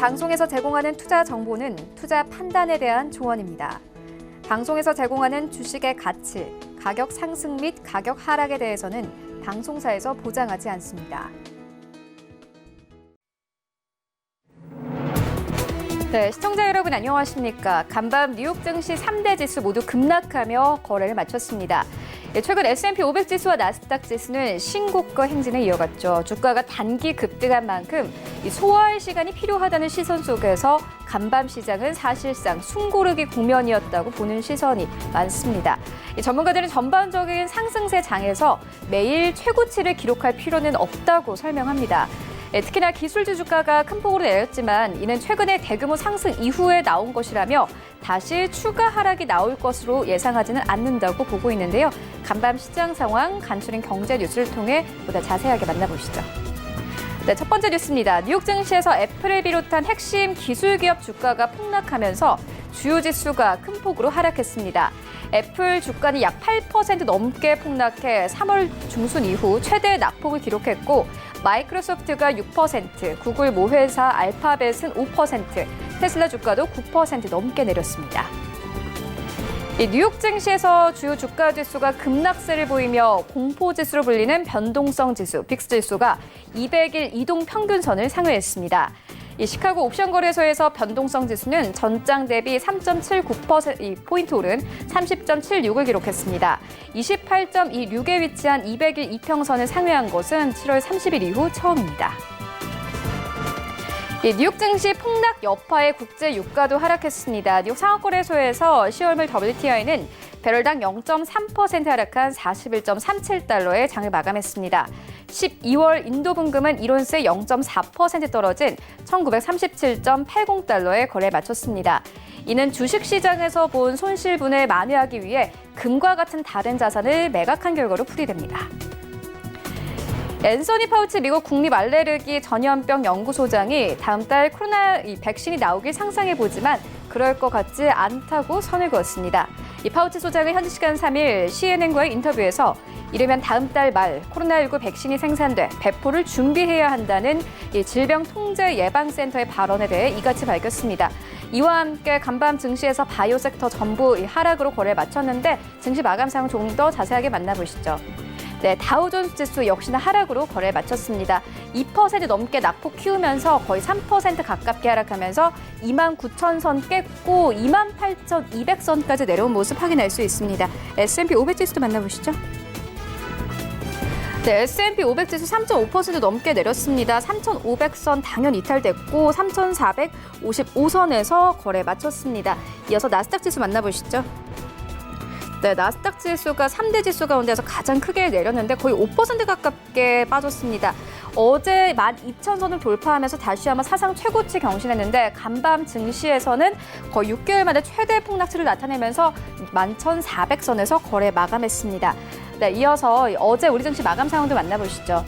방송에서 제공하는 투자 정보는 투자 판단에 대한 조언입니다. 방송에서 제공하는 주식의 가치, 가격 상승 및 가격 하락에 대해서는 방송사에서 보장하지 않습니다. 네, 시청자 여러분 안녕하십니까? 간밤 뉴욕 증시 3대 지수 모두 급락하며 거래를 마쳤습니다. 최근 S&P 500 지수와 나스닥 지수는 신고가 행진을 이어갔죠. 주가가 단기 급등한 만큼 소화할 시간이 필요하다는 시선 속에서 간밤 시장은 사실상 숨고르기 국면이었다고 보는 시선이 많습니다. 전문가들은 전반적인 상승세 장에서 매일 최고치를 기록할 필요는 없다고 설명합니다. 특히나 기술주 주가가 큰 폭으로 내렸지만 이는 최근에 대규모 상승 이후에 나온 것이라며 다시 추가 하락이 나올 것으로 예상하지는 않는다고 보고 있는데요. 간밤 시장 상황, 간추린 경제 뉴스를 통해 보다 자세하게 만나보시죠. 네, 첫 번째 뉴스입니다. 뉴욕 증시에서 애플을 비롯한 핵심 기술 기업 주가가 폭락하면서 주요 지수가 큰 폭으로 하락했습니다. 애플 주가는 약 8% 넘게 폭락해 3월 중순 이후 최대 낙폭을 기록했고 마이크로소프트가 6%, 구글 모회사 알파벳은 5%, 테슬라 주가도 9% 넘게 내렸습니다. 뉴욕 증시에서 주요 주가 지수가 급락세를 보이며 공포지수로 불리는 변동성 지수, 빅스 지수가 200일 이동 평균선을 상회했습니다. 시카고 옵션 거래소에서 변동성 지수는 전장 대비 3.79% 오른 30.76을 기록했습니다. 28.26에 위치한 200일 이평선을 상회한 것은 7월 30일 이후 처음입니다. 뉴욕 증시 폭락 여파에 국제 유가도 하락했습니다. 뉴욕 상업거래소에서 10월물 WTI는 배럴당 0.3% 하락한 41.37달러에 장을 마감했습니다. 12월 인도 분금은 1온스에 0.4% 떨어진 1937.80달러에 거래를 마쳤습니다. 이는 주식시장에서 본 손실분을 만회하기 위해 금과 같은 다른 자산을 매각한 결과로 풀이됩니다. 앤서니 파우치 미국 국립알레르기 전염병 연구소장이 다음 달 코로나 백신이 나오길 상상해보지만 그럴 것 같지 않다고 선을 그었습니다. 이 파우치 소장은 현지 시간 3일 CNN과의 인터뷰에서 이르면 다음 달 말 코로나19 백신이 생산돼 배포를 준비해야 한다는 질병통제예방센터의 발언에 대해 이같이 밝혔습니다. 이와 함께 간밤 증시에서 바이오 섹터 전부 하락으로 거래를 마쳤는데 증시 마감 상황 조금 더 자세하게 만나보시죠. 네, 다우존스 지수 역시나 하락으로 거래를 마쳤습니다. 2% 넘게 낙폭 키우면서 거의 3% 가깝게 하락하면서 29,000선 깼고 28,200선까지 내려온 모습 확인할 수 있습니다. S&P 500 지수도 만나보시죠. 네, S&P 500 지수 3.5% 넘게 내렸습니다. 3,500선 당연 이탈됐고 3,455선에서 거래 마쳤습니다. 이어서 나스닥 지수 만나보시죠. 네, 나스닥 지수가 3대 지수 가운데서 가장 크게 내렸는데 거의 5% 가깝게 빠졌습니다. 어제 12,000선을 돌파하면서 다시 한번 사상 최고치 경신했는데 간밤 증시에서는 거의 6개월 만에 최대 폭락치를 나타내면서 11,400선에서 거래 마감했습니다. 네, 이어서 어제 우리 증시 마감 상황도 만나보시죠.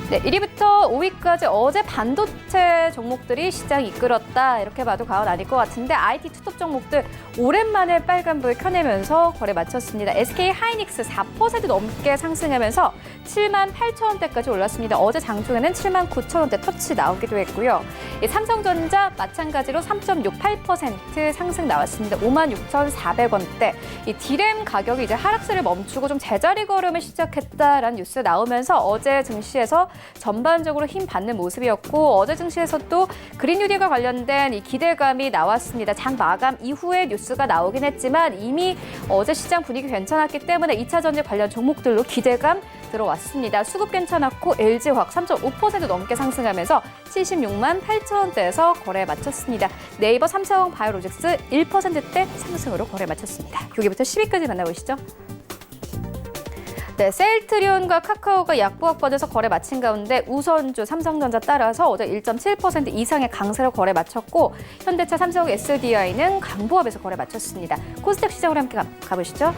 네, 1위부터 5위까지 어제 반도체 종목들이 시장 이끌었다 이렇게 봐도 과언 아닐 것 같은데 IT 투톱 종목들 오랜만에 빨간불 켜내면서 거래 마쳤습니다. SK 하이닉스 4% 넘게 상승하면서 78,000원대까지 올랐습니다. 어제 장중에는 79,000원대 터치 나오기도 했고요. 삼성전자 마찬가지로 3.68% 상승 나왔습니다. 56,400원대. 이 디램 가격이 이제 하락세를 멈추고 좀 제자리 걸음을 시작했다라는 뉴스 나오면서 어제 증시에서 전반적으로 힘 받는 모습이었고 어제 증시에서 또 그린 뉴딜과 관련된 이 기대감이 나왔습니다. 장 마감 이후에 뉴스가 나오긴 했지만 이미 어제 시장 분위기 괜찮았기 때문에 2차 전지 관련 종목들로 기대감 들어왔습니다. 수급 괜찮았고 LG화학 3.5% 넘게 상승하면서 76만 8천원대에서 거래 마쳤습니다. 네이버, 삼성, 바이오로직스 1%대 상승으로 거래 마쳤습니다. 6위부터 10위까지 만나보시죠. 네, 셀트리온과 카카오가 약보합권에서 거래 마친 가운데 우선주 삼성전자 따라서 어제 1.7% 이상의 강세로 거래 마쳤고 현대차, 삼성, SDI는 강보합에서 거래 마쳤습니다. 코스닥 시장으로 함께 가보시죠.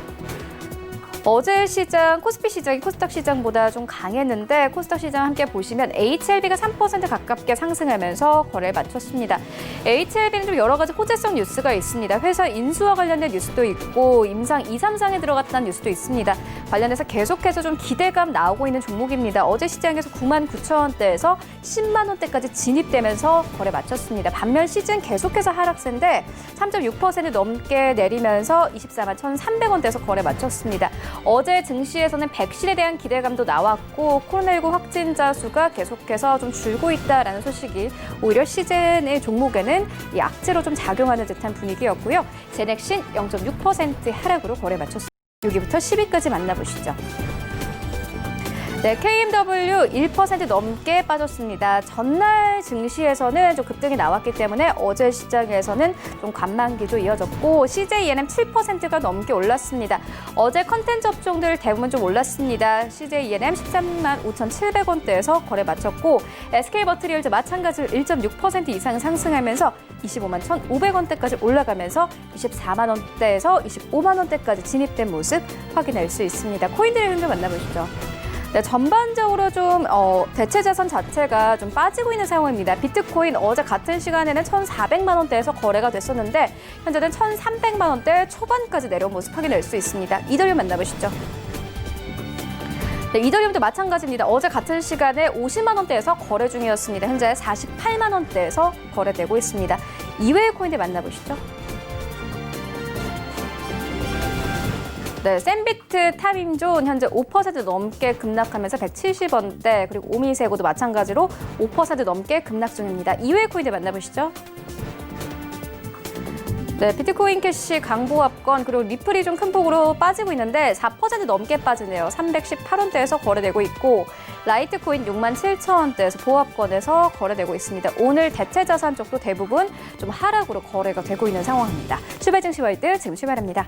어제 시장, 코스피 시장이 코스닥 시장보다 좀 강했는데 코스닥 시장 함께 보시면 HLB가 3% 가깝게 상승하면서 거래를 마쳤습니다. HLB는 좀 여러 가지 호재성 뉴스가 있습니다. 회사 인수와 관련된 뉴스도 있고 임상 2, 3상에 들어갔다는 뉴스도 있습니다. 관련해서 계속해서 좀 기대감 나오고 있는 종목입니다. 어제 시장에서 99,000원대에서 10만 원대까지 진입되면서 거래 마쳤습니다. 반면 시즌 계속해서 하락세인데 3.6% 넘게 내리면서 24만 1,300원대에서 거래 마쳤습니다. 어제 증시에서는 백신에 대한 기대감도 나왔고 코로나19 확진자 수가 계속해서 좀 줄고 있다라는 소식이 오히려 시즌의 종목에는 이 악재로 좀 작용하는 듯한 분위기였고요. 제넥신 0.6% 하락으로 거래 마쳤습니다. 6위부터 10위까지 만나보시죠. 네, KMW 1% 넘게 빠졌습니다. 전날 증시에서는 좀 급등이 나왔기 때문에 어제 시장에서는 좀 관망기도 이어졌고 CJENM 7%가 넘게 올랐습니다. 어제 컨텐츠 업종들 대부분 좀 올랐습니다. CJENM 13만 5,700원대에서 거래 마쳤고 SK버트리얼도 마찬가지로 1.6% 이상 상승하면서 25만 1,500원대까지 올라가면서 24만 원대에서 25만 원대까지 진입된 모습 확인할 수 있습니다. 코인들의 흐름 좀 만나보시죠. 네, 전반적으로 좀 대체 자산 자체가 좀 빠지고 있는 상황입니다. 비트코인 어제 같은 시간에는 1,400만 원대에서 거래가 됐었는데 현재는 1,300만 원대 초반까지 내려온 모습 확인할 수 있습니다. 이더리움 만나보시죠. 네, 이더리움도 마찬가지입니다. 어제 같은 시간에 50만 원대에서 거래 중이었습니다. 현재 48만 원대에서 거래되고 있습니다. 이외의 코인들 만나보시죠. 네, 샌비트 타임존 현재 5% 넘게 급락하면서 170원대, 그리고 오미세고도 마찬가지로 5% 넘게 급락 중입니다. 이외의 코인들 만나보시죠. 네, 비트코인 캐시 강보합권 그리고 리플이 좀 큰 폭으로 빠지고 있는데 4% 넘게 빠지네요. 318원대에서 거래되고 있고 라이트코인 67,000원대에서 보합권에서 거래되고 있습니다. 오늘 대체 자산 쪽도 대부분 좀 하락으로 거래가 되고 있는 상황입니다. 출발 증시 월드 지금 출발합니다.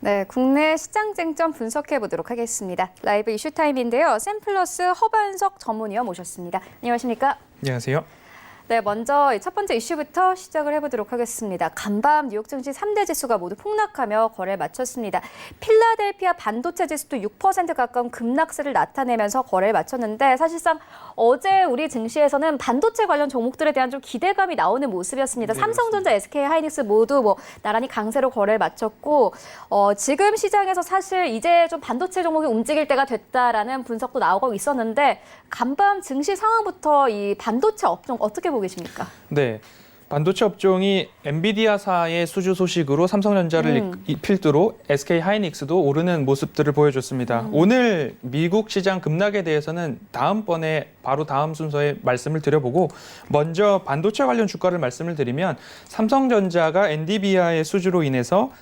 네, 국내 시장 쟁점 분석해 보도록 하겠습니다. 라이브 이슈 타임인데요. 샘플러스 허반석 전문위원 모셨습니다. 안녕하십니까? 안녕하세요. 네, 먼저 첫 번째 이슈부터 시작을 해보도록 하겠습니다. 간밤 뉴욕 증시 3대 지수가 모두 폭락하며 거래를 마쳤습니다. 필라델피아 반도체 지수도 6% 가까운 급락세를 나타내면서 거래를 마쳤는데 사실상 어제 우리 증시에서는 반도체 관련 종목들에 대한 좀 기대감이 나오는 모습이었습니다. 네, 삼성전자, SK하이닉스 모두 뭐 나란히 강세로 거래를 마쳤고 지금 시장에서 사실 이제 좀 반도체 종목이 움직일 때가 됐다라는 분석도 나오고 있었는데 간밤 증시 상황부터 이 반도체 업종 어떻게 보고 계십니까? 네. 반도체 업종이 엔비디아사의 수주 소식으로 삼성전자를 필두로 SK하이닉스도 오르는 모습들을 보여줬습니다. 오늘 미국 시장 급락에 대해서는 다음번에 바로 다음 순서에 말씀을 드려보고 먼저 반도체 관련 주가를 말씀을 드리면 삼성전자가 엔비디아의 수주로 인해서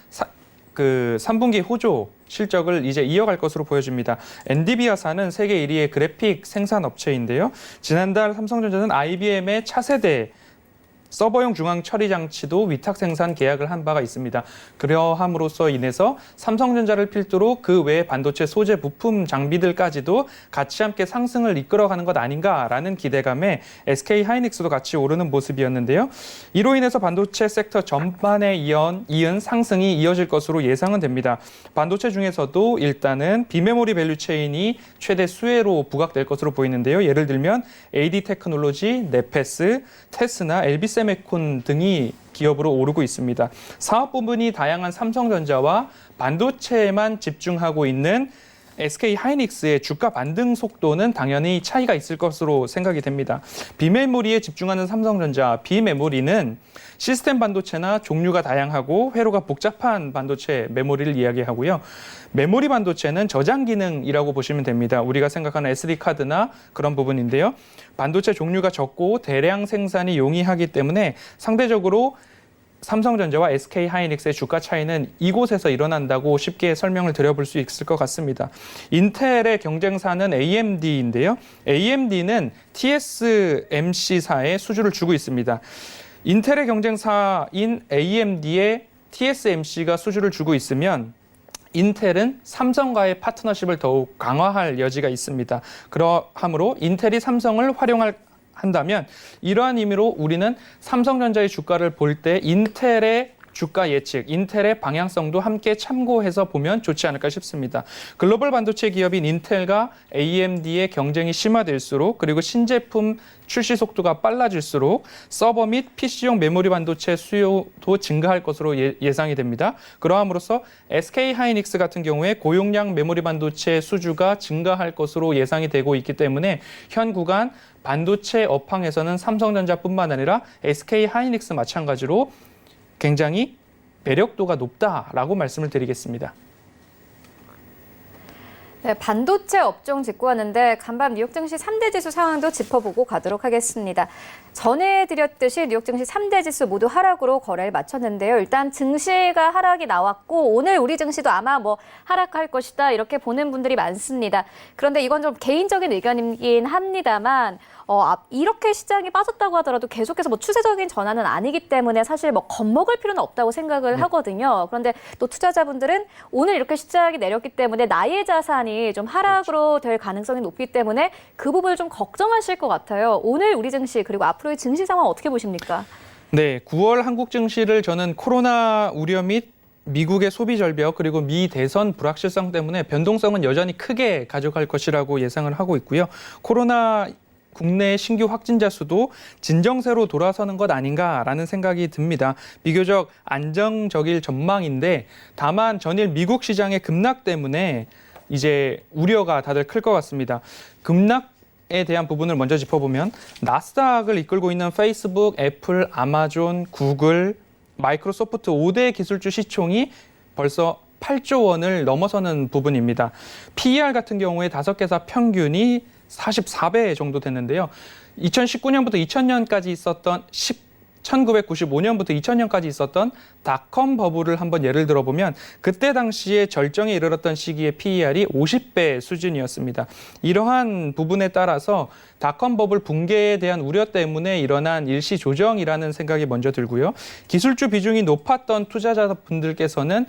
3분기 호조 실적을 이제 이어갈 것으로 보여집니다. 엔비디아사는 세계 1위의 그래픽 생산 업체인데요. 지난달 삼성전자는 IBM의 차세대 서버용 중앙 처리 장치도 위탁 생산 계약을 한 바가 있습니다. 그러함으로써 인해서 삼성전자를 필두로 그 외 반도체 소재 부품 장비들까지도 같이 함께 상승을 이끌어가는 것 아닌가라는 기대감에 SK하이닉스도 같이 오르는 모습이었는데요. 이로 인해서 반도체 섹터 전반에 이은 상승이 이어질 것으로 예상은 됩니다. 반도체 중에서도 일단은 비메모리 밸류체인이 최대 수혜로 부각될 것으로 보이는데요. 예를 들면 AD테크놀로지, 네페스, 테스나, LB세미콘 등이 기업으로 오르고 있습니다. 사업 부분이 다양한 삼성전자와 반도체에만 집중하고 있는 SK하이닉스의 주가 반등 속도는 당연히 차이가 있을 것으로 생각이 됩니다. 비메모리에 집중하는 삼성전자, 비메모리는 시스템 반도체나 종류가 다양하고 회로가 복잡한 반도체 메모리를 이야기하고요. 메모리 반도체는 저장 기능이라고 보시면 됩니다. 우리가 생각하는 SD카드나 그런 부분인데요. 반도체 종류가 적고 대량 생산이 용이하기 때문에 상대적으로 삼성전자와 SK하이닉스의 주가 차이는 이곳에서 일어난다고 쉽게 설명을 드려볼 수 있을 것 같습니다. 인텔의 경쟁사는 AMD인데요. AMD는 TSMC사에 수주를 주고 있습니다. 인텔의 경쟁사인 AMD에 TSMC가 수주를 주고 있으면 인텔은 삼성과의 파트너십을 더욱 강화할 여지가 있습니다. 그러하므로 인텔이 삼성을 한다면 이러한 의미로 우리는 삼성전자의 주가를 볼 때 인텔의 주가 예측, 인텔의 방향성도 함께 참고해서 보면 좋지 않을까 싶습니다. 글로벌 반도체 기업인 인텔과 AMD의 경쟁이 심화될수록 그리고 신제품 출시 속도가 빨라질수록 서버 및 PC용 메모리 반도체 수요도 증가할 것으로 예상이 됩니다. 그러함으로써 SK하이닉스 같은 경우에 고용량 메모리 반도체 수주가 증가할 것으로 예상이 되고 있기 때문에 현 구간 반도체 업황에서는 삼성전자뿐만 아니라 SK하이닉스 마찬가지로 굉장히 매력도가 높다라고 말씀을 드리겠습니다. 네, 반도체 업종 짚고 왔는데 간밤 뉴욕 증시 3대 지수 상황도 짚어보고 가도록 하겠습니다. 전해드렸듯이 뉴욕 증시 3대 지수 모두 하락으로 거래를 마쳤는데요. 일단 증시가 하락이 나왔고 오늘 우리 증시도 아마 뭐 하락할 것이다 이렇게 보는 분들이 많습니다. 그런데 이건 좀 개인적인 의견이긴 합니다만 이렇게 시장이 빠졌다고 하더라도 계속해서 뭐 추세적인 전환은 아니기 때문에 사실 뭐 겁먹을 필요는 없다고 생각을 하거든요. 그런데 또 투자자분들은 오늘 이렇게 시장이 내렸기 때문에 나의 자산이 좀 하락으로 될 가능성이 높기 때문에 그 부분을 좀 걱정하실 것 같아요. 오늘 우리 증시 그리고 앞으로의 증시 상황 어떻게 보십니까? 네, 9월 한국 증시를 저는 코로나 우려 및 미국의 소비 절벽 그리고 미 대선 불확실성 때문에 변동성은 여전히 크게 가져갈 것이라고 예상을 하고 있고요. 코로나 국내 신규 확진자 수도 진정세로 돌아서는 것 아닌가라는 생각이 듭니다. 비교적 안정적일 전망인데 다만 전일 미국 시장의 급락 때문에 이제 우려가 다들 클 것 같습니다. 급락에 대한 부분을 먼저 짚어보면 나스닥을 이끌고 있는 페이스북, 애플, 아마존, 구글, 마이크로소프트 5대 기술주 시총이 벌써 8조 원을 넘어서는 부분입니다. PER 같은 경우에 5개사 평균이 44배 정도 됐는데요. 2019년부터 2000년까지 있었던 1995년부터 2000년까지 있었던 닷컴 버블을 한번 예를 들어보면 그때 당시에 절정에 이르렀던 시기의 PER이 50배 수준이었습니다. 이러한 부분에 따라서 닷컴 버블 붕괴에 대한 우려 때문에 일어난 일시 조정이라는 생각이 먼저 들고요. 기술주 비중이 높았던 투자자분들께서는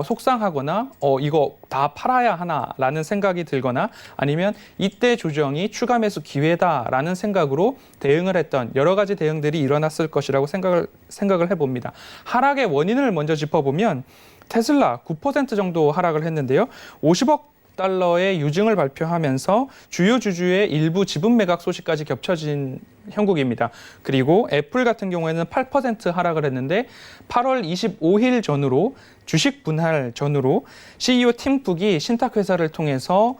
속상하거나 이거 다 팔아야 하나라는 생각이 들거나 아니면 이때 조정이 추가 매수 기회다라는 생각으로 대응을 했던 여러 가지 대응들이 일어났을 것이라고 생각을 해봅니다. 하락의 원인을 먼저 짚어보면 테슬라 9% 정도 하락을 했는데요. 50억 달러의 유증을 발표하면서 주요 주주의 일부 지분 매각 소식까지 겹쳐진 형국입니다. 그리고 애플 같은 경우에는 8% 하락을 했는데 8월 25일 전후로 주식 분할 전후로 CEO 팀 쿡이 신탁회사를 통해서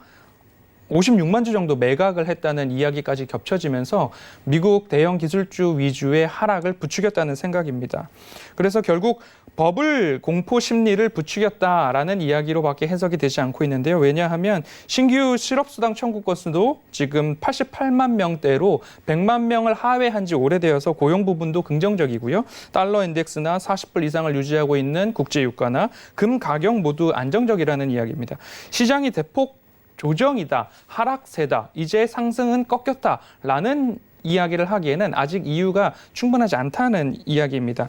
56만 주 정도 매각을 했다는 이야기까지 겹쳐지면서 미국 대형 기술주 위주의 하락을 부추겼다는 생각입니다. 그래서 결국 버블 공포 심리를 부추겼다라는 이야기로밖에 해석이 되지 않고 있는데요. 왜냐하면 신규 실업수당 청구 건수도 지금 88만 명대로 100만 명을 하회한 지 오래되어서 고용 부분도 긍정적이고요. 달러 인덱스나 40불 이상을 유지하고 있는 국제 유가나 금 가격 모두 안정적이라는 이야기입니다. 시장이 대폭 조정이다, 하락세다, 이제 상승은 꺾였다라는 이야기를 하기에는 아직 이유가 충분하지 않다는 이야기입니다.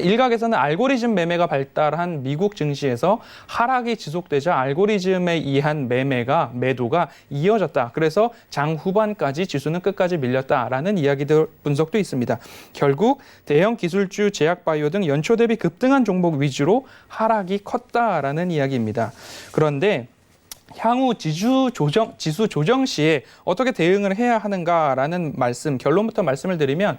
일각에서는 알고리즘 매매가 발달한 미국 증시에서 하락이 지속되자 알고리즘에 의한 매도가 이어졌다. 그래서 장 후반까지 지수는 끝까지 밀렸다라는 이야기들 분석도 있습니다. 결국 대형 기술주, 제약바이오 등 연초 대비 급등한 종목 위주로 하락이 컸다라는 이야기입니다. 그런데 향후 지수 조정 시에 어떻게 대응을 해야 하는가라는 결론부터 말씀을 드리면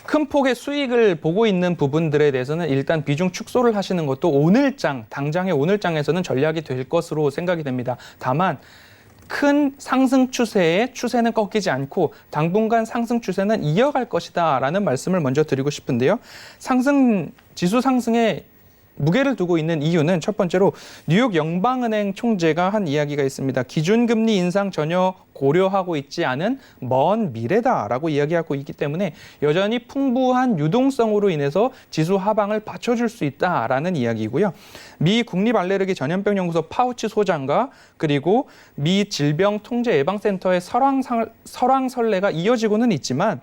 큰 폭의 수익을 보고 있는 부분들에 대해서는 일단 비중 축소를 하시는 것도 당장의 오늘장에서는 전략이 될 것으로 생각이 됩니다. 다만 큰 상승 추세는 꺾이지 않고 당분간 상승 추세는 이어갈 것이다라는 말씀을 먼저 드리고 싶은데요. 지수 상승에 무게를 두고 있는 이유는 첫 번째로 뉴욕 연방은행 총재가 한 이야기가 있습니다. 기준금리 인상 전혀 고려하고 있지 않은 먼 미래다라고 이야기하고 있기 때문에 여전히 풍부한 유동성으로 인해서 지수 하방을 받쳐줄 수 있다라는 이야기고요. 미 국립알레르기 전염병연구소 파우치 소장과 그리고 미 질병통제예방센터의 설왕설래가 이어지고는 있지만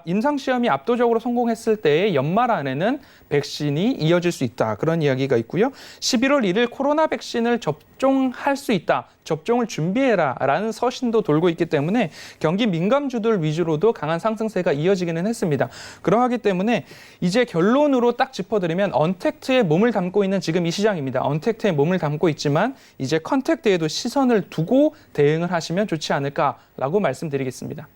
임상시험이 압도적으로 성공했을 때의 연말 안에는 백신이 이어질 수 있다. 그런 이야기가 있고요. 11월 1일 코로나 백신을 접종할 수 있다. 접종을 준비해라 라는 서신도 돌고 있기 때문에 경기 민감주들 위주로도 강한 상승세가 이어지기는 했습니다. 그러하기 때문에 이제 결론으로 딱 짚어드리면 언택트에 몸을 담고 있는 지금 이 시장입니다. 언택트에 몸을 담고 있지만 이제 컨택트에도 시선을 두고 대응을 하시면 좋지 않을까라고 말씀드리겠습니다.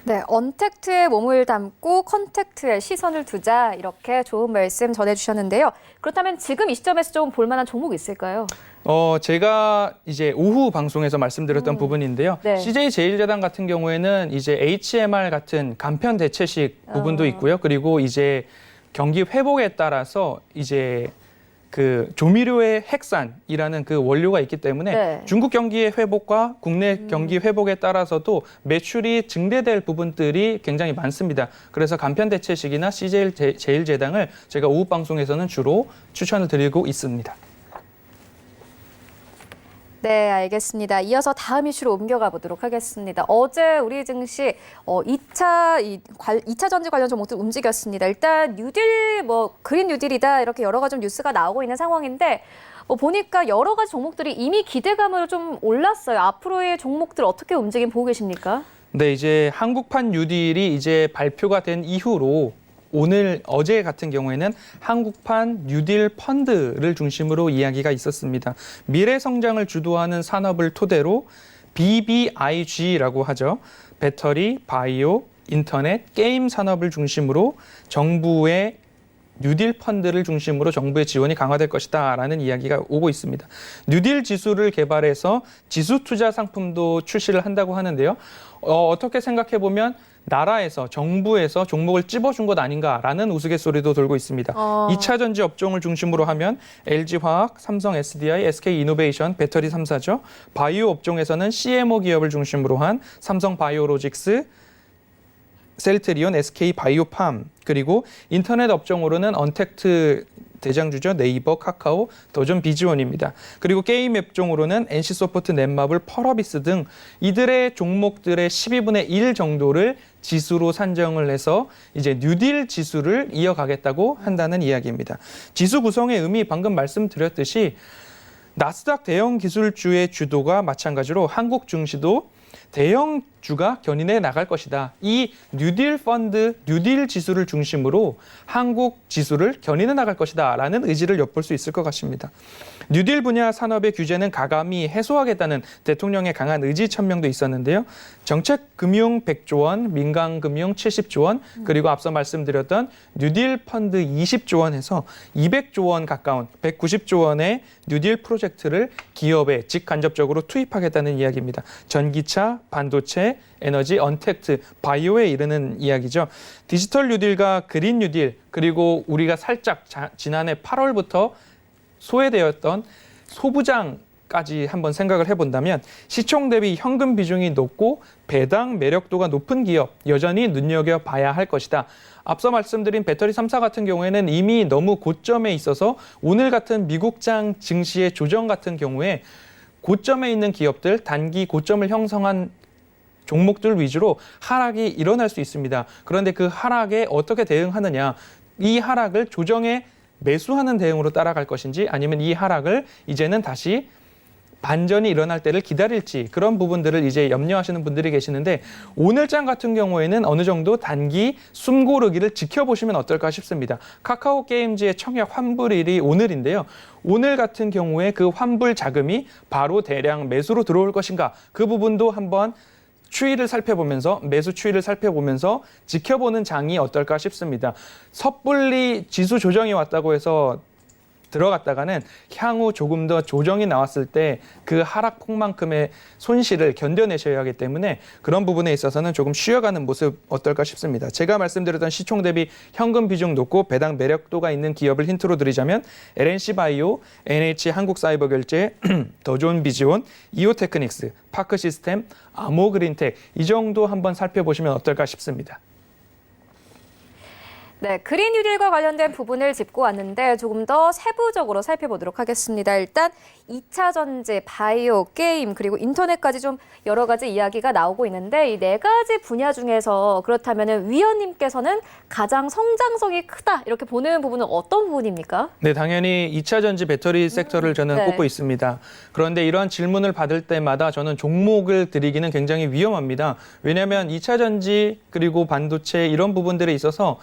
네, 언택트에 몸을 담고 컨택트에 시선을 두자 이렇게 좋은 말씀 전해주셨는데요. 그렇다면 지금 이 시점에서 좀 볼만한 종목 있을까요? 제가 이제 오후 방송에서 말씀드렸던 부분인데요. 네. CJ제일제당 같은 경우에는 이제 HMR 같은 간편 대체식 부분도 있고요. 그리고 이제 경기 회복에 따라서 이제 그 조미료의 핵산이라는 그 원료가 있기 때문에 네. 중국 경기의 회복과 국내 경기 회복에 따라서도 매출이 증대될 부분들이 굉장히 많습니다. 그래서 간편 대체식이나 CJ제일제당을 제가 오후 방송에서는 주로 추천을 드리고 있습니다. 네, 알겠습니다. 이어서 다음 이슈로 옮겨가 보도록 하겠습니다. 어제 우리 증시 2차 전지 관련 종목들 움직였습니다. 일단 뉴딜, 그린 뉴딜이다 이렇게 여러 가지 좀 뉴스가 나오고 있는 상황인데 보니까 여러 가지 종목들이 이미 기대감으로 좀 올랐어요. 앞으로의 종목들 어떻게 움직임 보고 계십니까? 네, 이제 한국판 뉴딜이 이제 발표가 된 이후로 어제 같은 경우에는 한국판 뉴딜 펀드를 중심으로 이야기가 있었습니다. 미래 성장을 주도하는 산업을 토대로 BBIG라고 하죠. 배터리, 바이오, 인터넷, 게임 산업을 중심으로 정부의 뉴딜 펀드를 중심으로 정부의 지원이 강화될 것이다라는 이야기가 오고 있습니다. 뉴딜 지수를 개발해서 지수 투자 상품도 출시를 한다고 하는데요. 어떻게 생각해 보면 나라에서 정부에서 종목을 찝어준 것 아닌가라는 우스갯소리도 돌고 있습니다. 2차 전지 업종을 중심으로 하면 LG화학, 삼성 SDI, SK이노베이션, 배터리 3사죠. 바이오 업종에서는 CMO 기업을 중심으로 한 삼성 바이오로직스, 셀트리온, SK바이오팜, 그리고 인터넷 업종으로는 언택트 대장주죠. 네이버, 카카오, 더존 비지원입니다. 그리고 게임 업종으로는 NC소프트, 넷마블, 펄어비스 등 이들의 종목들의 12분의 1 정도를 지수로 산정을 해서 이제 뉴딜 지수를 이어가겠다고 한다는 이야기입니다. 지수 구성의 의미 방금 말씀드렸듯이 나스닥 대형 기술주의 주도가 마찬가지로 한국 증시도 대형주가 견인해 나갈 것이다. 이 뉴딜 펀드, 뉴딜 지수를 중심으로 한국 지수를 견인해 나갈 것이다 라는 의지를 엿볼 수 있을 것 같습니다. 뉴딜 분야 산업의 규제는 가감히 해소하겠다는 대통령의 강한 의지 천명도 있었는데요. 정책금융 100조 원, 민간금융 70조 원, 그리고 앞서 말씀드렸던 뉴딜 펀드 20조 원 해서 200조 원 가까운 190조 원의 뉴딜 프로젝트를 기업에 직간접적으로 투입하겠다는 이야기입니다. 전기차, 반도체, 에너지, 언택트, 바이오에 이르는 이야기죠. 디지털 뉴딜과 그린 뉴딜, 그리고 우리가 살짝 지난해 8월부터 소외되었던 소부장까지 한번 생각을 해본다면 시총 대비 현금 비중이 높고 배당 매력도가 높은 기업 여전히 눈여겨봐야 할 것이다. 앞서 말씀드린 배터리 3사 같은 경우에는 이미 너무 고점에 있어서 오늘 같은 미국장 증시의 조정 같은 경우에 고점에 있는 기업들, 단기 고점을 형성한 종목들 위주로 하락이 일어날 수 있습니다. 그런데 그 하락에 어떻게 대응하느냐, 이 하락을 조정에 매수하는 대응으로 따라갈 것인지 아니면 이 하락을 이제는 다시 반전이 일어날 때를 기다릴지 그런 부분들을 이제 염려하시는 분들이 계시는데 오늘장 같은 경우에는 어느 정도 단기 숨고르기를 지켜보시면 어떨까 싶습니다. 카카오 게임즈의 청약 환불일이 오늘인데요. 오늘 같은 경우에 그 환불 자금이 바로 대량 매수로 들어올 것인가 그 부분도 한번 추이를 살펴보면서 매수 추이를 살펴보면서 지켜보는 장이 어떨까 싶습니다. 섣불리 지수 조정이 왔다고 해서 들어갔다가는 향후 조금 더 조정이 나왔을 때 그 하락폭만큼의 손실을 견뎌내셔야 하기 때문에 그런 부분에 있어서는 조금 쉬어가는 모습 어떨까 싶습니다. 제가 말씀드렸던 시총 대비 현금 비중 높고 배당 매력도가 있는 기업을 힌트로 드리자면 LNC바이오, NH한국사이버결제, 더존비지온, 이오테크닉스, 파크시스템, 아모그린텍 이 정도 한번 살펴보시면 어떨까 싶습니다. 네, 그린 뉴딜과 관련된 부분을 짚고 왔는데 조금 더 세부적으로 살펴보도록 하겠습니다. 일단 2차 전지, 바이오, 게임, 그리고 인터넷까지 좀 여러 가지 이야기가 나오고 있는데 이 네 가지 분야 중에서 그렇다면 위원님께서는 가장 성장성이 크다 이렇게 보는 부분은 어떤 부분입니까? 네, 당연히 2차 전지 배터리 섹터를 저는 네. 꼽고 있습니다. 그런데 이런 질문을 받을 때마다 저는 종목을 드리기는 굉장히 위험합니다. 왜냐하면 2차 전지 그리고 반도체 이런 부분들에 있어서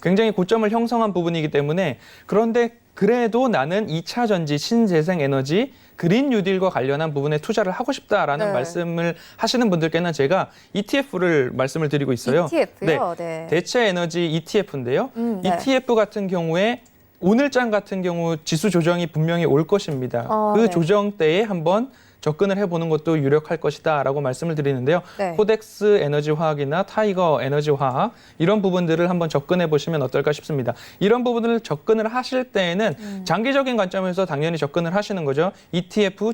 굉장히 고점을 형성한 부분이기 때문에 그런데 그래도 나는 2차 전지, 신재생 에너지, 그린 뉴딜과 관련한 부분에 투자를 하고 싶다라는 네. 말씀을 하시는 분들께는 제가 ETF를 말씀을 드리고 있어요. ETF요? 네. 대체 에너지 ETF인데요. 네. ETF 같은 경우에 오늘장 같은 경우 지수 조정이 분명히 올 것입니다. 그 네. 조정 때에 한번 접근을 해보는 것도 유력할 것이다라고 말씀을 드리는데요. 네. 코덱스 에너지화학이나 타이거 에너지화학 이런 부분들을 한번 접근해 보시면 어떨까 싶습니다. 이런 부분을 접근을 하실 때에는 장기적인 관점에서 당연히 접근을 하시는 거죠. ETF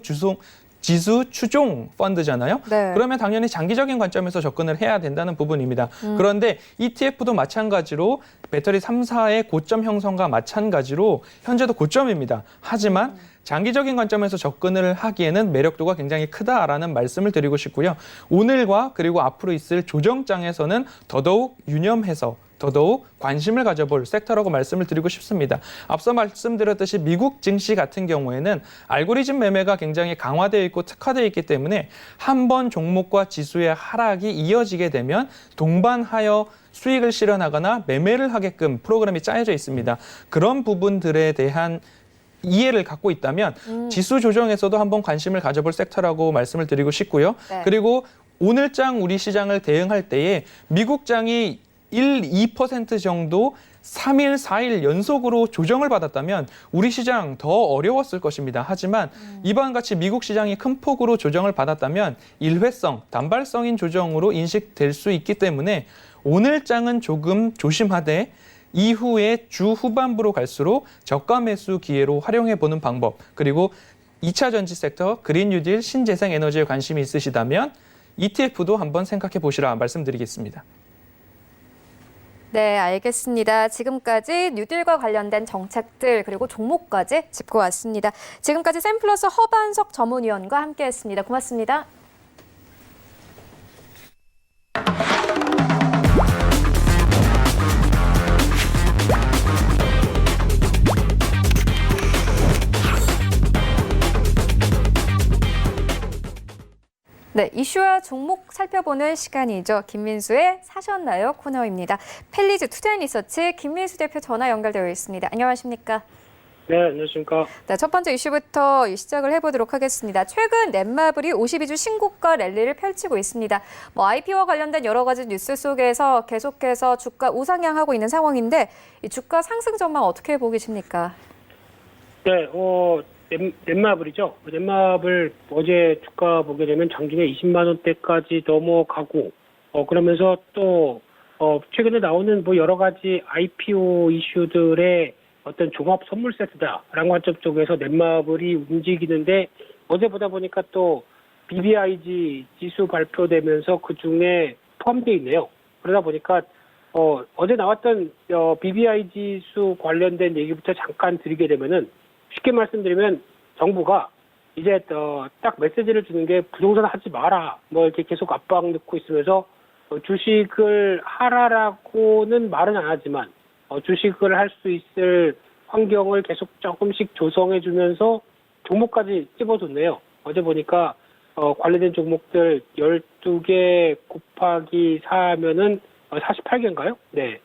지수 추종 펀드잖아요. 네. 그러면 당연히 장기적인 관점에서 접근을 해야 된다는 부분입니다. 그런데 ETF도 마찬가지로 배터리 3사의 고점 형성과 마찬가지로 현재도 고점입니다. 하지만 장기적인 관점에서 접근을 하기에는 매력도가 굉장히 크다라는 말씀을 드리고 싶고요. 오늘과 그리고 앞으로 있을 조정장에서는 더더욱 유념해서 더더욱 관심을 가져볼 섹터라고 말씀을 드리고 싶습니다. 앞서 말씀드렸듯이 미국 증시 같은 경우에는 알고리즘 매매가 굉장히 강화되어 있고 특화되어 있기 때문에 한 번 종목과 지수의 하락이 이어지게 되면 동반하여 수익을 실현하거나 매매를 하게끔 프로그램이 짜여져 있습니다. 그런 부분들에 대한 이해를 갖고 있다면 지수 조정에서도 한번 관심을 가져볼 섹터라고 말씀을 드리고 싶고요. 네. 그리고 오늘장 우리 시장을 대응할 때에 미국장이 2% 정도 3일, 4일 연속으로 조정을 받았다면 우리 시장 더 어려웠을 것입니다. 하지만 이번 같이 미국 시장이 큰 폭으로 조정을 받았다면 일회성, 단발성인 조정으로 인식될 수 있기 때문에 오늘장은 조금 조심하되 이후에 주 후반부로 갈수록 저가 매수 기회로 활용해 보는 방법, 그리고 2차 전지 섹터, 그린 뉴딜, 신재생 에너지에 관심이 있으시다면 ETF도 한번 생각해 보시라 말씀드리겠습니다. 네, 알겠습니다. 지금까지 뉴딜과 관련된 정책들 그리고 종목까지 짚고 왔습니다. 지금까지 샘플러스 허반석 전문위원과 함께했습니다. 고맙습니다. 네. 네, 이슈와 종목 살펴보는 시간이죠. 김민수의 사셨나요? 코너입니다. 펠리즈 투자인리서치 김민수 대표 전화 연결되어 있습니다. 안녕하십니까? 네, 안녕하십니까. 네, 첫 번째 이슈부터 시작을 해보도록 하겠습니다. 최근 넷마블이 52주 신고가 랠리를 펼치고 있습니다. IPO와 관련된 여러 가지 뉴스 속에서 계속해서 주가 우상향하고 있는 상황인데 이 주가 상승 전망 어떻게 보고 계십니까? 네, 넷마블이죠. 넷마블 어제 주가 보게 되면 장중에 20만 원대까지 넘어가고, 그러면서 또, 최근에 나오는 여러 가지 IPO 이슈들의 어떤 종합 선물 세트다라는 관점 쪽에서 넷마블이 움직이는데 어제 보다 보니까 또 BBIG 지수 발표되면서 그 중에 포함되어 있네요. 그러다 보니까 어제 나왔던 BBI 지수 관련된 얘기부터 잠깐 드리게 되면은 쉽게 말씀드리면 정부가 이제 딱 메시지를 주는 게 부동산 하지 마라 이렇게 계속 압박 넣고 있으면서 주식을 하라라고는 말은 안 하지만 주식을 할 수 있을 환경을 계속 조금씩 조성해 주면서 종목까지 찝어줬네요. 어제 보니까 관련된 종목들 12개 곱하기 4하면은 48개인가요? 네.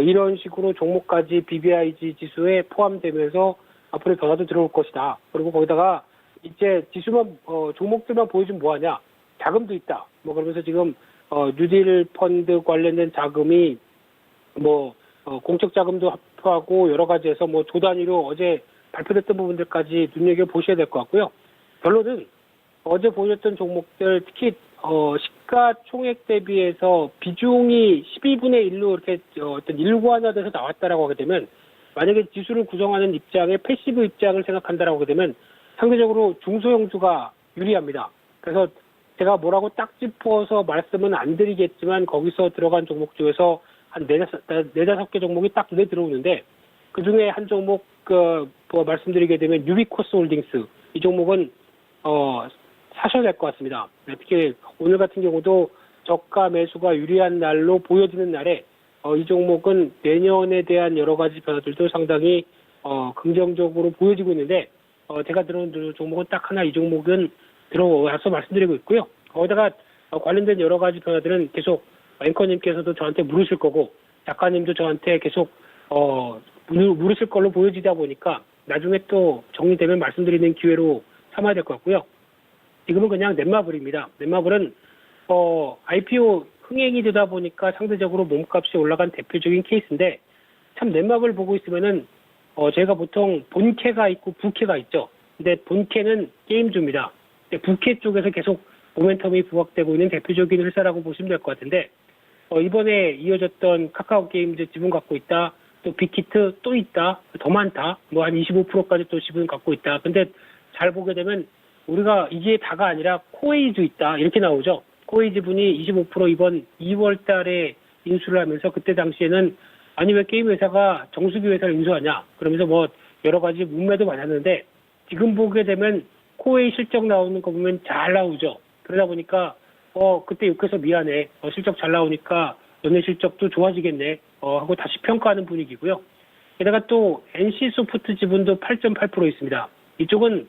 이런 식으로 종목까지 BBIG 지수에 포함되면서 앞으로 변화도 들어올 것이다. 그리고 거기다가 이제 지수만 종목들만 보여주면 뭐하냐? 자금도 있다. 그러면서 지금 뉴딜 펀드 관련된 자금이 공적 자금도 합하고 여러 가지에서 조 단위로 어제 발표됐던 부분들까지 눈여겨 보셔야 될 것 같고요. 결론은 어제 보여줬던 종목들 특히 시가총액 대비해서 비중이 12분의 1로 이렇게 어떤 일관화돼서 나왔다라고 하게 되면 만약에 지수를 구성하는 입장에 패시브 입장을 생각한다라고 하게 되면 상대적으로 중소형주가 유리합니다. 그래서 제가 뭐라고 딱 짚어서 말씀은 안 드리겠지만 거기서 들어간 종목 중에서 한 4-5개 종목이 딱 눈에 들어오는데 그중에 한 종목 말씀드리게 되면 유비코스 홀딩스 이 종목은 사셔야 될 것 같습니다. 특히 오늘 같은 경우도 저가 매수가 유리한 날로 보여지는 날에 이 종목은 내년에 대한 여러 가지 변화들도 상당히 긍정적으로 보여지고 있는데 제가 들어온 종목은 딱 하나 이 종목은 들어와서 말씀드리고 있고요. 거기다가 관련된 여러 가지 변화들은 계속 앵커님께서도 저한테 물으실 거고 작가님도 저한테 계속 물으실 걸로 보여지다 보니까 나중에 또 정리되면 말씀드리는 기회로 삼아야 될 것 같고요. 지금은 그냥 넷마블입니다. 넷마블은 IPO 흥행이 되다 보니까 상대적으로 몸값이 올라간 대표적인 케이스인데 참 넷마블 보고 있으면은 제가 보통 본캐가 있고 부캐가 있죠. 근데 본캐는 게임주입니다. 부캐 쪽에서 계속 모멘텀이 부각되고 있는 대표적인 회사라고 보시면 될 것 같은데 이번에 이어졌던 카카오 게임즈 지분 갖고 있다. 또 빅히트 또 있다. 더 많다. 한 25%까지 또 지분 갖고 있다. 근데 잘 보게 되면 우리가 이게 다가 아니라 코웨이도 있다. 이렇게 나오죠. 코웨이 지분이 25% 이번 2월 달에 인수를 하면서 그때 당시에는 아니 왜 게임 회사가 정수기 회사를 인수하냐. 그러면서 여러 가지 문매도 많았는데 지금 보게 되면 코웨이 실적 나오는 거 보면 잘 나오죠. 그러다 보니까 그때 욕해서 미안해. 실적 잘 나오니까 연내 실적도 좋아지겠네. 하고 다시 평가하는 분위기고요. 게다가 또 NC소프트 지분도 8.8% 있습니다. 이쪽은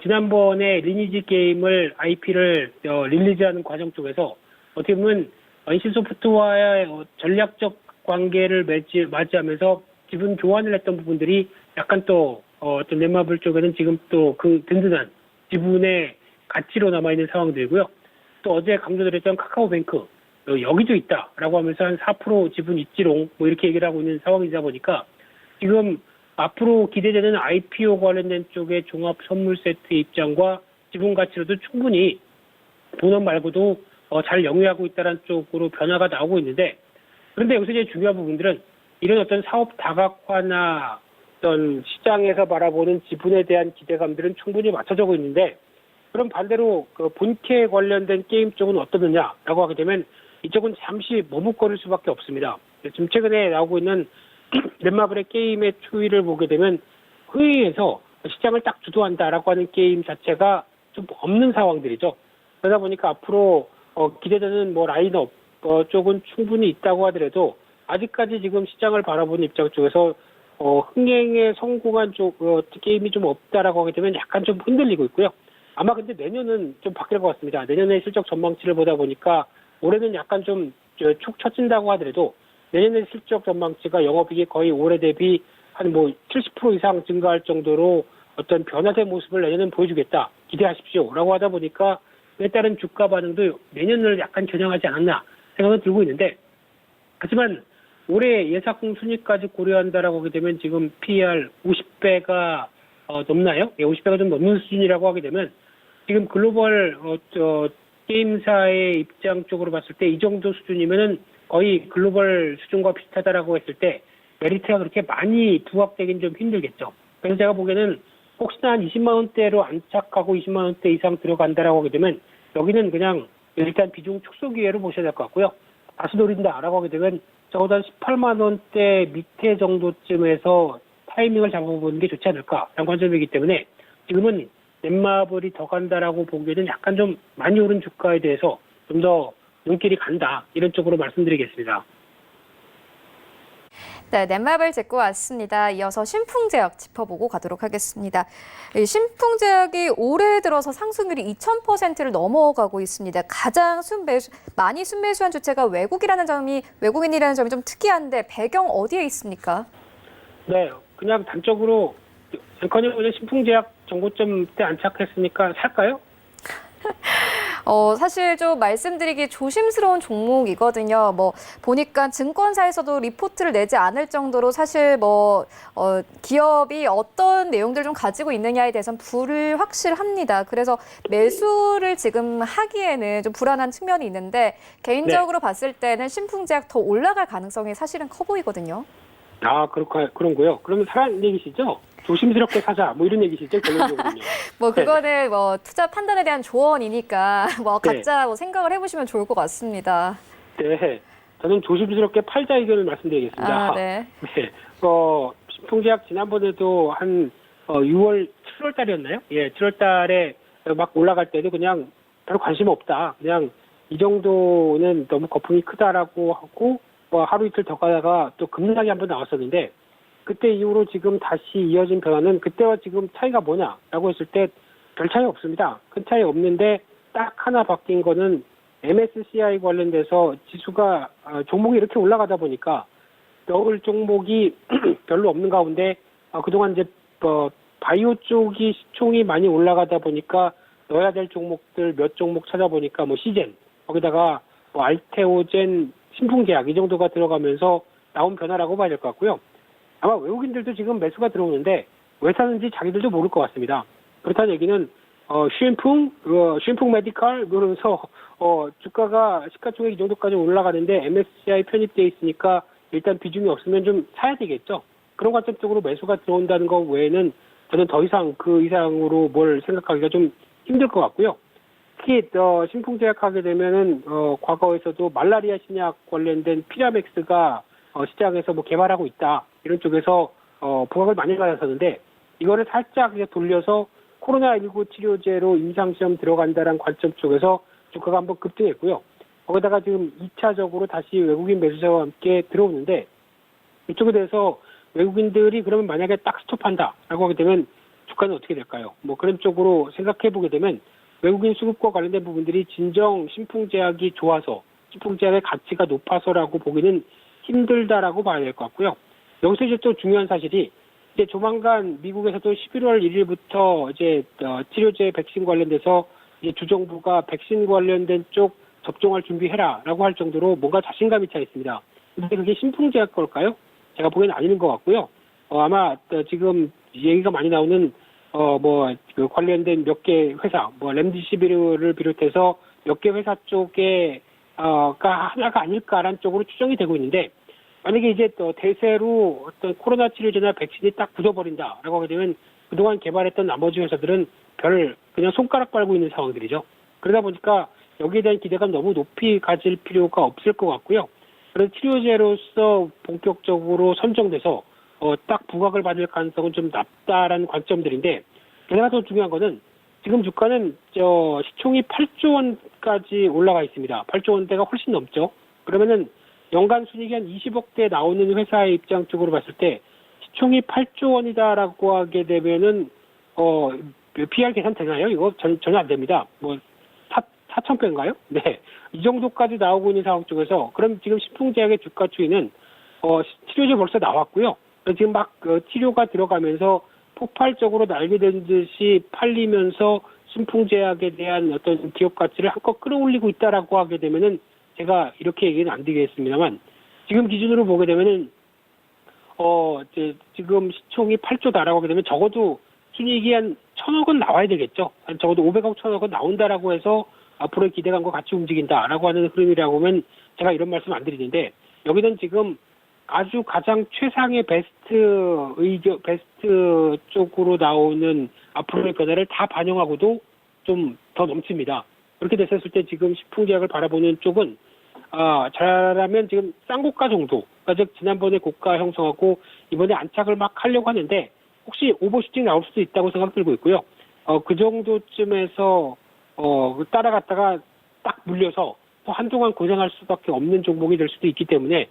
지난번에 리니지 게임을 IP를 릴리즈하는 과정 쪽에서 어떻게 보면 NC소프트와의 전략적 관계를 맞이하면서 지분 교환을 했던 부분들이 약간 또 어떤 넷마블 쪽에는 지금 또 그 든든한 지분의 가치로 남아있는 상황들이고요. 또 어제 강조드렸던 카카오뱅크 여기도 있다라고 하면서 한 4% 지분 있지롱 이렇게 얘기를 하고 있는 상황이다 보니까 지금 앞으로 기대되는 IPO 관련된 쪽의 종합 선물 세트 입장과 지분 가치로도 충분히 본업 말고도 잘 영위하고 있다는 쪽으로 변화가 나오고 있는데 그런데 여기서 이제 중요한 부분들은 이런 어떤 사업 다각화나 어떤 시장에서 바라보는 지분에 대한 기대감들은 충분히 맞춰지고 있는데 그럼 반대로 그 본캐 관련된 게임 쪽은 어떠느냐라고 하게 되면 이쪽은 잠시 머뭇거릴 수밖에 없습니다. 지금 최근에 나오고 있는 넷마블의 게임의 추이를 보게 되면 회의에서 시장을 딱 주도한다라고 하는 게임 자체가 좀 없는 상황들이죠. 그러다 보니까 앞으로 기대되는 라인업 쪽은 충분히 있다고 하더라도 아직까지 지금 시장을 바라보는 입장 쪽에서 흥행에 성공한 쪽 게임이 좀 없다라고 하게 되면 약간 좀 흔들리고 있고요. 아마 근데 내년은 좀 바뀔 것 같습니다. 내년에 실적 전망치를 보다 보니까 올해는 약간 좀 축 처진다고 하더라도 내년에 실적 전망치가 영업이익이 거의 올해 대비 한 뭐 70% 이상 증가할 정도로 어떤 변화된 모습을 내년은 보여주겠다. 기대하십시오라고 하다 보니까 그에 따른 주가 반응도 내년을 약간 겨냥하지 않았나 생각은 들고 있는데 하지만 올해 예상품 순위까지 고려한다라고 하게 되면 지금 PER 50배가 넘나요? 예, 50배가 좀 넘는 수준이라고 하게 되면 지금 글로벌 게임사의 입장 쪽으로 봤을 때 이 정도 수준이면은 거의 글로벌 수준과 비슷하다라고 했을 때 메리트가 그렇게 많이 부각되긴 좀 힘들겠죠. 그래서 제가 보기에는 혹시나 한 20만 원대로 안착하고 20만 원대 이상 들어간다라고 하게 되면 여기는 그냥 일단 비중 축소 기회로 보셔야 될 것 같고요. 다시 노린다라고 하게 되면 적어도 한 18만 원대 밑에 정도쯤에서 타이밍을 잡아보는 게 좋지 않을까라는 관점이기 때문에 지금은 넷마블이 더 간다라고 보기에는 약간 좀 많이 오른 주가에 대해서 좀 더 눈길이 간다 이런 쪽으로 말씀드리겠습니다. 네, 넷마블 듣고 왔습니다. 이어서 신풍제약 짚어보고 가도록 하겠습니다. 이 신풍제약이 올해 들어서 상승률이 2000%를 넘어가고 있습니다. 가장 많이 순매수한 주체가 외국인이라는 점이 좀 특이한데 배경 어디에 있습니까? 네, 그냥 단적으로 앵커님 오늘 신풍제약 정고점 때 안착했으니까 살까요? 사실 좀 말씀드리기 조심스러운 종목이거든요. 뭐 보니까 증권사에서도 리포트를 내지 않을 정도로 사실 기업이 어떤 내용들을 좀 가지고 있느냐에 대해서는 불확실합니다. 그래서 매수를 지금 하기에는 좀 불안한 측면이 있는데 개인적으로 봤을 때는 신풍제약 더 올라갈 가능성이 사실은 커 보이거든요. 아, 그런고요. 그러면 사라는 얘기시죠? 조심스럽게 사자, 뭐 이런 얘기시죠, 결론적으로는요. 그거는 투자 판단에 대한 조언이니까 네. 각자 생각을 해보시면 좋을 것 같습니다. 네, 저는 조심스럽게 팔자 의견을 말씀드리겠습니다. 네. 네, 신풍제약 지난번에도 한 7월 달이었나요? 예, 7월 달에 막 올라갈 때도 그냥 별 관심 없다. 그냥 이 정도는 너무 거품이 크다라고 하고 하루 이틀 더 가다가 또 급락이 한번 나왔었는데 그때 이후로 지금 다시 이어진 변화는 그때와 지금 차이가 뭐냐라고 했을 때 별 차이 없습니다. 큰 차이 없는데 딱 하나 바뀐 거는 MSCI 관련돼서 지수가 종목이 이렇게 올라가다 보니까 넣을 종목이 별로 없는 가운데 그동안 이제 바이오 쪽이 시총이 많이 올라가다 보니까 넣어야 될 종목들 몇 종목 찾아보니까 시젠 거기다가 알테오젠 신풍제약 이 정도가 들어가면서 나온 변화라고 봐야 될 것 같고요. 아마 외국인들도 지금 매수가 들어오는데 왜 사는지 자기들도 모를 것 같습니다. 그렇다는 얘기는 쉰풍 메디컬 그러면서 주가가 시가총액 이 정도까지 올라가는데 MSCI 편입돼 있으니까 일단 비중이 없으면 좀 사야 되겠죠. 그런 관점적으로 매수가 들어온다는 것 외에는 저는 더 이상 그 이상으로 뭘 생각하기가 좀 힘들 것 같고요. 특히 신풍제약 하게 되면은 과거에서도 말라리아 신약 관련된 피라맥스가 시장에서 개발하고 있다 이런 쪽에서 부각을 많이 받았었는데 이거를 살짝 돌려서 코로나19 치료제로 임상시험 들어간다는 관점 쪽에서 주가가 한번 급등했고요. 거기다가 지금 2차적으로 다시 외국인 매수자와 함께 들어오는데 이쪽에 대해서 외국인들이 그러면 만약에 딱 스톱한다라고 하게 되면 주가는 어떻게 될까요? 그런 쪽으로 생각해 보게 되면 외국인 수급과 관련된 부분들이 진정 신풍제약이 좋아서 신풍제약의 가치가 높아서라고 보기는 힘들다라고 봐야 될 것 같고요. 여기서 이제 또 중요한 사실이 이제 조만간 미국에서도 11월 1일부터 이제 치료제 백신 관련돼서 이제 주정부가 백신 관련된 쪽 접종할 준비해라라고 할 정도로 뭔가 자신감이 차 있습니다. 근데 그게 신풍제약 걸까요? 제가 보기에는 아닌 것 같고요. 아마 지금 얘기가 많이 나오는 그 관련된 몇 개 회사, 렘디시비르를 비롯해서 몇 개 회사 쪽에 가 하나가 아닐까라는 쪽으로 추정이 되고 있는데 만약에 이제 또 대세로 어떤 코로나 치료제나 백신이 딱 굳어버린다라고 하게 되면 그동안 개발했던 나머지 회사들은 그냥 손가락 빨고 있는 상황들이죠. 그러다 보니까 여기에 대한 기대감 너무 높이 가질 필요가 없을 것 같고요. 그래서 치료제로서 본격적으로 선정돼서 딱 부각을 받을 가능성은 좀 낮다라는 관점들인데 게다가 더 중요한 거는 지금 주가는 시총이 8조 원까지 올라가 있습니다. 8조 원대가 훨씬 넘죠. 그러면은 연간 순이익이 한 20억대 나오는 회사의 입장 쪽으로 봤을 때 시총이 8조 원이다라고 하게 되면은 PR 계산 되나요? 이거 전혀 안 됩니다. 뭐 4,000배인가요? 네. 이 정도까지 나오고 있는 상황 쪽에서 그럼 지금 신풍제약의 주가 추이는 치료제 벌써 나왔고요. 지금 막 치료가 들어가면서 폭발적으로 날개된 듯이 팔리면서 신풍제약에 대한 어떤 기업 가치를 한껏 끌어올리고 있다라고 하게 되면은 제가 이렇게 얘기는 안 드리겠습니다만 지금 기준으로 보게 되면은 이제 지금 시총이 8조다라고 하게 되면 적어도 순이익이 한 1,000억은 나와야 되겠죠. 한 적어도 500억, 1,000억은 나온다라고 해서 앞으로의 기대감과 같이 움직인다라고 하는 흐름이라고 하면 제가 이런 말씀 안 드리는데 여기는 지금 아주 가장 최상의 베스트 쪽으로 나오는 앞으로의 변화를 다 반영하고도 좀 더 넘칩니다. 그렇게 됐을 때 지금 식품제약을 바라보는 쪽은 잘하면 지금 쌍고가 정도, 그러니까 즉 지난번에 고가 형성하고 이번에 안착을 막 하려고 하는데 혹시 오버슈팅 나올 수도 있다고 생각 들고 있고요. 그 정도쯤에서 따라갔다가 딱 물려서 또 한동안 고생할 수밖에 없는 종목이 될 수도 있기 때문에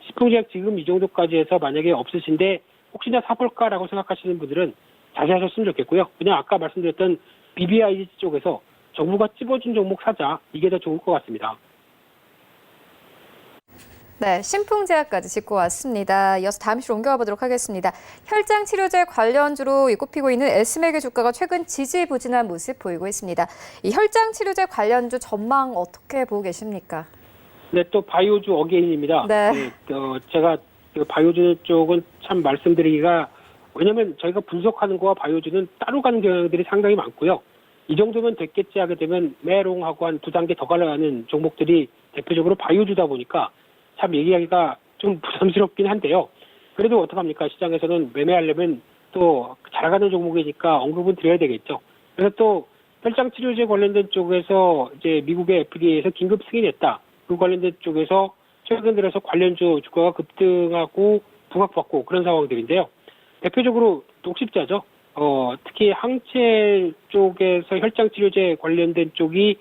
식품제약 지금 이 정도까지 해서 만약에 없으신데 혹시나 사볼까라고 생각하시는 분들은 자제하셨으면 좋겠고요. 그냥 아까 말씀드렸던 BBI 쪽에서 정부가 찝어준 종목 사자, 이게 더 좋을 것 같습니다. 네, 신풍제약까지 짚고 왔습니다. 이어서 다음 시로 옮겨가 보도록 하겠습니다. 혈장 치료제 관련주로 꼽히고 있는 S맥의 주가가 최근 지지부진한 모습 보이고 있습니다. 이 혈장 치료제 관련주 전망 어떻게 보고 계십니까? 네, 또 바이오주 어게인입니다. 네. 제가 그 바이오주 쪽은 참 말씀드리기가 왜냐하면 저희가 분석하는 거와 바이오주는 따로 가는 경향들이 상당히 많고요. 이 정도면 됐겠지 하게 되면 메롱하고 한 2단계 더 가려는 종목들이 대표적으로 바이오주다 보니까 참 얘기하기가 좀 부담스럽긴 한데요. 그래도 어떡합니까? 시장에서는 매매하려면 또 잘가는 종목이니까 언급은 드려야 되겠죠. 그래서 또 혈장 치료제 관련된 쪽에서 이제 미국의 FDA에서 긴급 승인했다. 그 관련된 쪽에서 최근 들어서 관련주 주가가 급등하고 부각받고 그런 상황들인데요. 대표적으로 녹십자죠. 특히 항체 쪽에서 혈장 치료제 관련된 쪽이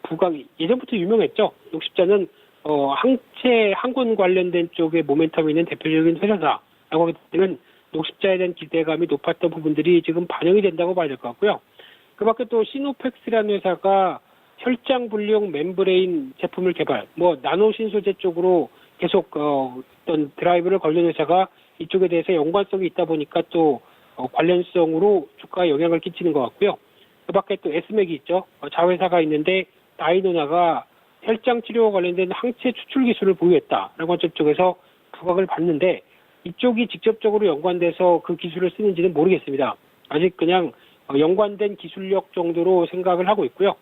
부각 예전부터 유명했죠. 녹십자는 항체 관련된 쪽에 모멘텀이 있는 대표적인 회사다라고 하게 되면 녹십자에 대한 기대감이 높았던 부분들이 지금 반영이 된다고 봐야 될 것 같고요. 그 밖에 또 시노펙스라는 회사가 혈장 분리용 멤브레인 제품을 개발, 나노 신소재 쪽으로 계속 어떤 드라이브를 걸는 회사가 이쪽에 대해서 연관성이 있다 보니까 또 관련성으로 주가에 영향을 끼치는 것 같고요. 그 밖에 또 S맥이 있죠. 자회사가 있는데 다이노나가 혈장 치료와 관련된 항체 추출 기술을 보유했다라고 하는 쪽에서 부각을 받는데 이쪽이 직접적으로 연관돼서 그 기술을 쓰는지는 모르겠습니다. 아직 그냥 연관된 기술력 정도로 생각을 하고 있고요.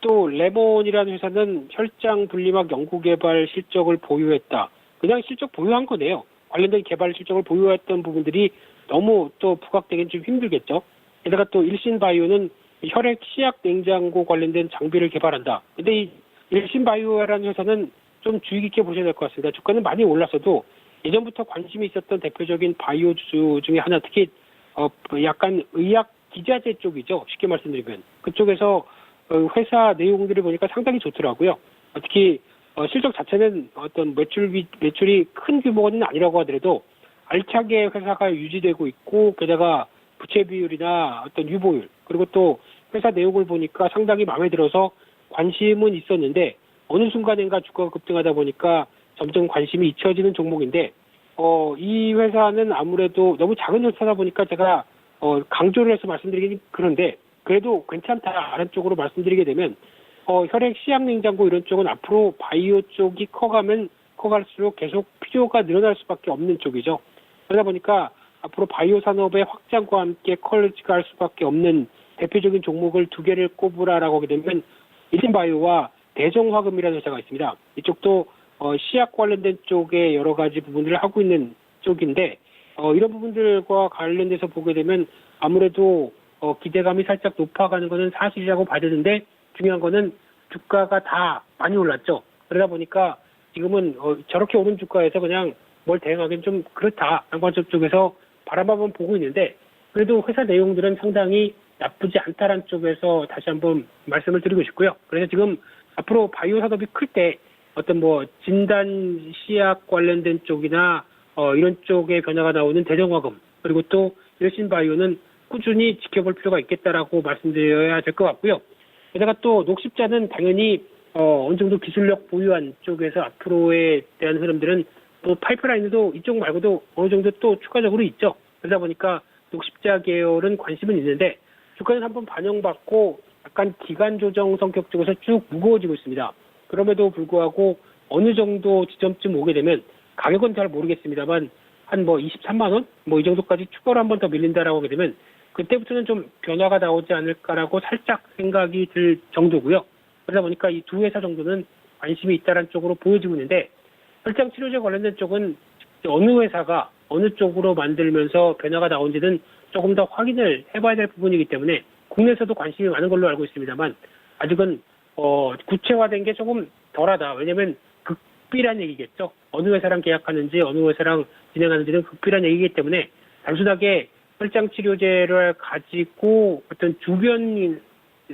또 레몬이라는 회사는 혈장 분리막 연구개발 실적을 보유했다. 그냥 실적 보유한 거네요. 관련된 개발 실적을 보유했던 부분들이 너무 또 부각되긴 좀 힘들겠죠. 게다가 또 일신바이오는 혈액 시약 냉장고 관련된 장비를 개발한다. 근데 이 일신바이오라는 회사는 좀 주의 깊게 보셔야 될 것 같습니다. 주가는 많이 올랐어도 예전부터 관심이 있었던 대표적인 바이오주 중에 하나, 특히 약간 의학 기자재 쪽이죠. 쉽게 말씀드리면 그쪽에서 회사 내용들을 보니까 상당히 좋더라고요. 특히 실적 자체는 어떤 매출이 큰 규모는 아니라고 하더라도 알차게 회사가 유지되고 있고 게다가 부채 비율이나 어떤 유보율 그리고 또 회사 내용을 보니까 상당히 마음에 들어서 관심은 있었는데 어느 순간인가 주가가 급등하다 보니까 점점 관심이 잊혀지는 종목인데 이 회사는 아무래도 너무 작은 회사다 보니까 제가 강조를 해서 말씀드리긴 그런데 그래도 괜찮다라는 쪽으로 말씀드리게 되면 혈액 시약 냉장고 이런 쪽은 앞으로 바이오 쪽이 커갈수록 계속 필요가 늘어날 수밖에 없는 쪽이죠. 그러다 보니까 앞으로 바이오 산업의 확장과 함께 커갈 수밖에 없는 대표적인 종목을 두 개를 꼽으라라고 하게 되면 일신바이오와 대성화금이라는 회사가 있습니다. 이쪽도 시약 관련된 쪽에 여러 가지 부분들을 하고 있는 쪽인데 이런 부분들과 관련돼서 보게 되면 아무래도 기대감이 살짝 높아가는 것은 사실이라고 봐야 되는데 중요한 거는 주가가 다 많이 올랐죠. 그러다 보니까 지금은 저렇게 오른 주가에서 그냥 뭘 대응하기는 좀 그렇다. 양관점 쪽에서 바라만 보고 있는데 그래도 회사 내용들은 상당히 나쁘지 않다라는 쪽에서 다시 한번 말씀을 드리고 싶고요. 그래서 지금 앞으로 바이오 산업이 클 때 어떤 진단 시약 관련된 쪽이나 이런 쪽의 변화가 나오는 대정화금 그리고 또 일신바이오는 꾸준히 지켜볼 필요가 있겠다라고 말씀드려야 될 것 같고요. 게다가 또 녹십자는 당연히 어느 정도 기술력 보유한 쪽에서 앞으로에 대한 흐름들은 또 파이프라인도 이쪽 말고도 어느 정도 또 추가적으로 있죠. 그러다 보니까 녹십자 계열은 관심은 있는데 주가는 한번 반영받고 약간 기간 조정 성격 쪽에서 쭉 무거워지고 있습니다. 그럼에도 불구하고 어느 정도 지점쯤 오게 되면 가격은 잘 모르겠습니다만 한 23만 원? 이 정도까지 추가로 한 번 더 밀린다라고 하게 되면 그때부터는 좀 변화가 나오지 않을까라고 살짝 생각이 들 정도고요. 그러다 보니까 이 두 회사 정도는 관심이 있다는 쪽으로 보여지고 있는데 혈장 치료제 관련된 쪽은 어느 회사가 어느 쪽으로 만들면서 변화가 나온지는 조금 더 확인을 해봐야 될 부분이기 때문에 국내에서도 관심이 많은 걸로 알고 있습니다만 아직은 구체화된 게 조금 덜하다. 왜냐하면 극비란 얘기겠죠. 어느 회사랑 계약하는지 어느 회사랑 진행하는지는 극비란 얘기이기 때문에 단순하게 혈장 치료제를 가지고 어떤 주변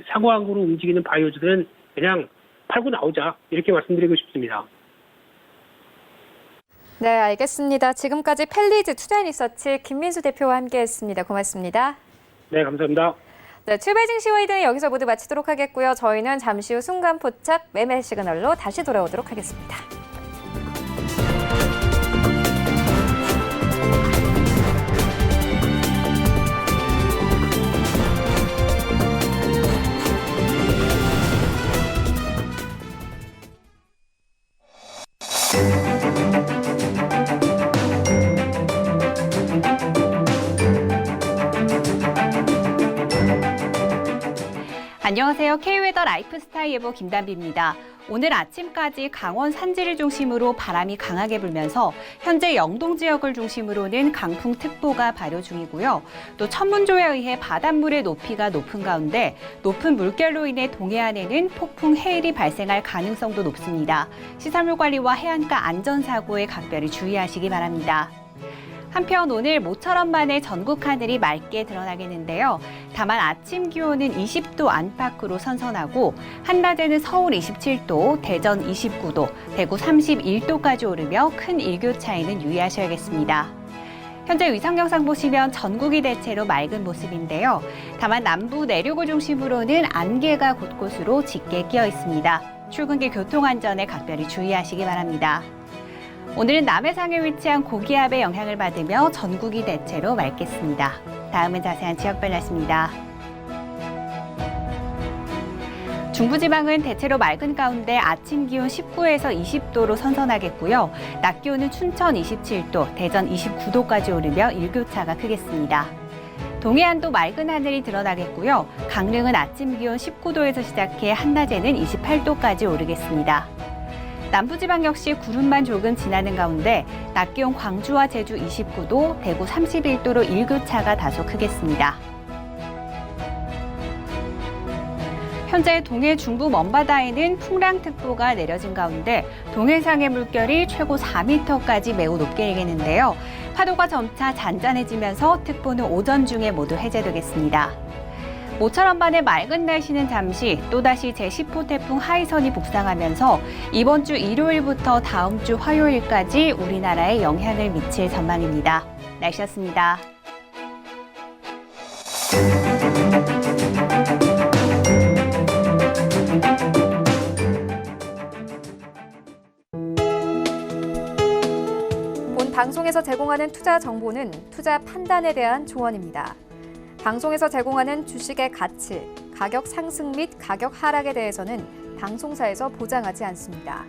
상황으로 움직이는 바이오주들은 그냥 팔고 나오자 이렇게 말씀드리고 싶습니다. 네, 알겠습니다. 지금까지 펠리즈 투자인리서치 김민수 대표와 함께했습니다. 고맙습니다. 네, 감사합니다. 네, 출발증 시와이드는 여기서 모두 마치도록 하겠고요. 저희는 잠시 후 순간 포착 매매 시그널로 다시 돌아오도록 하겠습니다. 안녕하세요. K웨더 라이프스타일 예보 김단비입니다. 오늘 아침까지 강원 산지를 중심으로 바람이 강하게 불면서 현재 영동 지역을 중심으로는 강풍특보가 발효 중이고요. 또 천문조에 의해 바닷물의 높이가 높은 가운데 높은 물결로 인해 동해안에는 폭풍 해일이 발생할 가능성도 높습니다. 시설물 관리와 해안가 안전사고에 각별히 주의하시기 바랍니다. 한편 오늘 모처럼 만에 전국 하늘이 맑게 드러나겠는데요. 다만 아침 기온은 20도 안팎으로 선선하고 한낮에는 서울 27도, 대전 29도, 대구 31도까지 오르며 큰 일교차에는 유의하셔야겠습니다. 현재 위성 영상 보시면 전국이 대체로 맑은 모습인데요. 다만 남부 내륙을 중심으로는 안개가 곳곳으로 짙게 끼어 있습니다. 출근길 교통안전에 각별히 주의하시기 바랍니다. 오늘은 남해상에 위치한 고기압의 영향을 받으며 전국이 대체로 맑겠습니다. 다음은 자세한 지역별 날씨입니다. 중부지방은 대체로 맑은 가운데 아침 기온 19에서 20도로 선선하겠고요. 낮 기온은 춘천 27도, 대전 29도까지 오르며 일교차가 크겠습니다. 동해안도 맑은 하늘이 드러나겠고요. 강릉은 아침 기온 19도에서 시작해 한낮에는 28도까지 오르겠습니다. 남부지방 역시 구름만 조금 지나는 가운데 낮 기온 광주와 제주 29도, 대구 31도로 일교차가 다소 크겠습니다. 현재 동해 중부 먼바다에는 풍랑특보가 내려진 가운데 동해상의 물결이 최고 4m까지 매우 높게 일겠는데요. 파도가 점차 잔잔해지면서 특보는 오전 중에 모두 해제되겠습니다. 모처럼 반의 맑은 날씨는 잠시 또다시 제10호 태풍 하이선이 북상하면서 이번 주 일요일부터 다음 주 화요일까지 우리나라에 영향을 미칠 전망입니다. 날씨였습니다. 본 방송에서 제공하는 투자 정보는 투자 판단에 대한 조언입니다. 방송에서 제공하는 주식의 가치, 가격 상승 및 가격 하락에 대해서는 방송사에서 보장하지 않습니다.